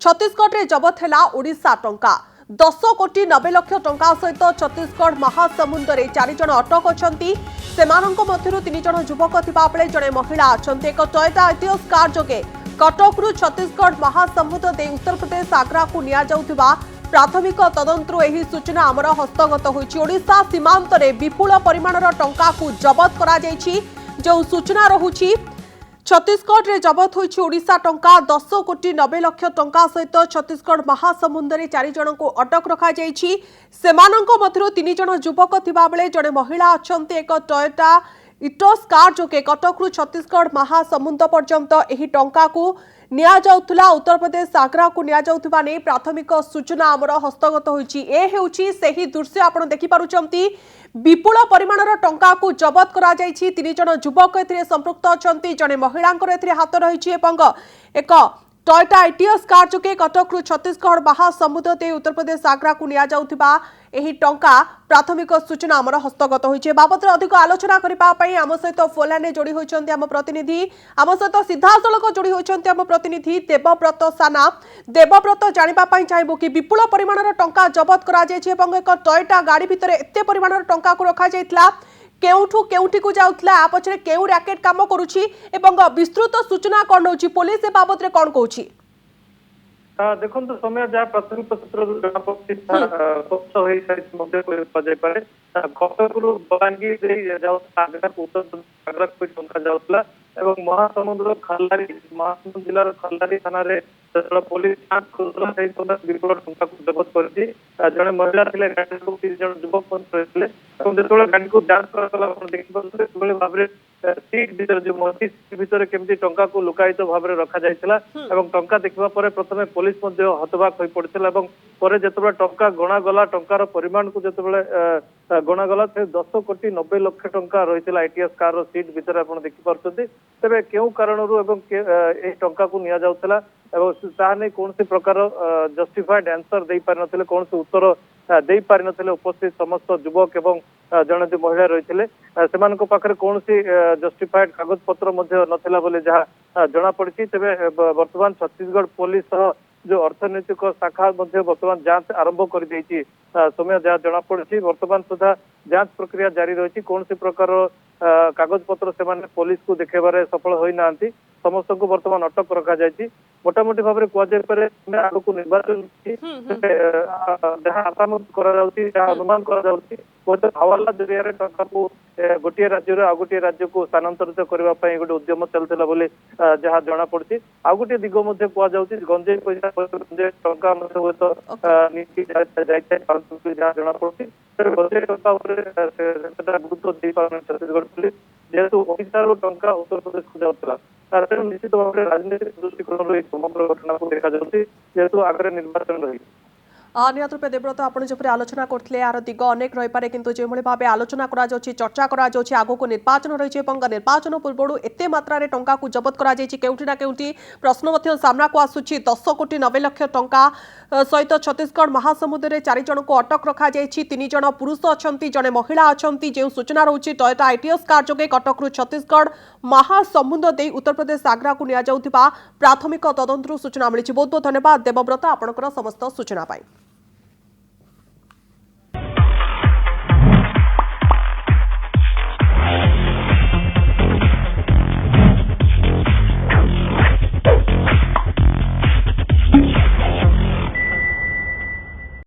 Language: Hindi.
छत्तीसगढ़ में जबत है ओडिशा टंका 10 कोटी 90 लाख टंका सहित छत्तीसगढ़ महासमुंदर 4 जन अटक अच्छा मध्य 3 जन युवक थिबाबेले जड़े महिला अच्छा एक टयोटा एटियोस कार जोगे कटकू छत्तीसगढ़ महासमुद्र दे उत्तर प्रदेश आग्रा को नि प्राथमिक तदंतरू यही सूचना आमर हस्तगत होइछा सीमांत विपुल परिमाणर टंका को जबत करा जो सूचना रहुछि छत्तीसगढ़ में जबत होइछा टंका 10 कोटी 90 लाख टंका सहित छत्तीसगढ़ महासमुंदर 4 जन को अटक रखा मध्य 3 जन युवक थिबाबेले जड़े महिला अच्छा एक टयोटा इटोस कार जोगे कटकू छत्तीसगढ़ महासमुंद पर्यंत यही टंका को नियाजाउथुला उत्तर प्रदेश आग्रा को नियाजाउथुबा नै प्राथमिक सूचना आमर हस्तगत होइछि ए हेउछि सेही दृश्य आपण देखि पारुचंती विपुल परिमाणर टंका को जबत करा जाइछि 3 जन युवक एथिरे संपृक्त अछंती जने महिलांकर एथिरे हाथ रहिछि एवं एक टयोटा एटियोस कार जोगे कटकू छत्तीसगढ़ महासमुद्र दे उत्तर प्रदेश आग्रा को नियाजाउथुबा एही टंका प्राथमिक सूचना आमर हस्तगत होइछे बाबद अधिक आलोचना करिबा पई आम सहित फोलाने जोड़ी होइछन्ते आम प्रतिनिधि आम सहित सीधासलख जोड़ी होइछन्ते आम प्रतिनिधि देवव्रत साना देवव्रत जानिबा पई चाहबो कि विपुल परिमाणर टंका जबत करा जाइछे एवं एक टयोटा गाड़ी भितरे एते परिमाणर टंका को रखा जाइतला केउठू केउठी को जाउतला आ पछरे केउ रैकेट काम करूची एवं विस्तृत सूचना कोन होची पुलिस ए बाबद रे कोन कहूची देखो समय जहाँ प्राथमिक सूत्र जनापड़े कटकू बलांगीर आग्रा टंका जाऊला महासमुद्र खल्लारी महासमुंद जिलार खल्लारी थाना पुलिस जांच विपुल टंका को जबत कर जड़े महिला थे गाड़ी को 3 जन युवक रही जो गाड़ी को जांच देखिए भाव में सीट भीतर जो मझी सीट भीतर केमती टंका को लुकायित भाव में रखा जाइछला टंका देखा प्रथम पुलिस हतबाक हो पड़ता जिते टंका गणागला टंकार परिमाण को जिते गणागला 10 कोटी 90 लाख टंका रही एटीएस कार सीट भीतर आप देखिपारे तेरे क्यों कारण टंका को नि जाऊला ताने कौन प्रकार जस्टिफाइड आंसर दे पारि नथिले कौन उत्तर दे पारि नथिले उपस्थित समस्त युवक एवं जड़े जो महिला रही से पाखे कौन जस्टिफाइड कागज पत्र नथिला बोले जहाँ जना पड़ी तेरे वर्तमान छत्तीसगढ़ पुलिस जो अर्थनैतिक शाखा वर्तमान जांच आरंभ कर समय जहाँ जना पड़ी वर्तमान सुधा जांच प्रक्रिया जारी रही कौन प्रकार कागज पत्र से पुलिस को देखेबार सफल होना समस्त को वर्तमान अटक रखा जाए मोटामोटी भाव में कहपर आग को निर्वाचन जहाँ आशा अनुमान कर हवाला जरिया टंका को गोटे राज्य आ गोटे राज्य को स्थानांतरित करने गोटे उद्यम चलता बोली जहाँ जना पड़ी आ गोटे दिग कहुच्छी गंजेई पैसा गंजेई टंका जहाँ जना पड़ी गंजेई टंका गुरुत्व दे पार छत्तीसगढ़ पुलिस जेहेतु ओडिशार टंका उत्तर प्रदेश को जाऊला निश्चित भाव में राजनीतिक दृष्टिकोण समग्र घटना को देखा जेहेतु आगे निर्वाचन रही निहत रूपे देवव्रत आप जपरी आलोचना करते यार दिग अनेक रही पारे किंतु जो भाव आलोचना करा चर्चा करा आगक निर्वाचन रही निर्वाचन पूर्व एत मात्रा टंका को जबत करा केउठी ना केउठी प्रश्न सामना को आसूची 10 कोटी 90 लाख टंका सहित छत्तीसगढ़ महासमुद्र 4 जन को अटक रखा 3 जन पुरुष अच्छा जड़े महिला अच्छा जो सूचना रही टयोटा एटियोस कार जोगे कटकू छत्तीसगढ़ महासमुद्र दे उत्तर प्रदेश आग्रा को नि प्राथमिक तदंतरू सूचना मिली बहुत बहुत धन्यवाद देवव्रत आपंकर समस्त सूचना पाई।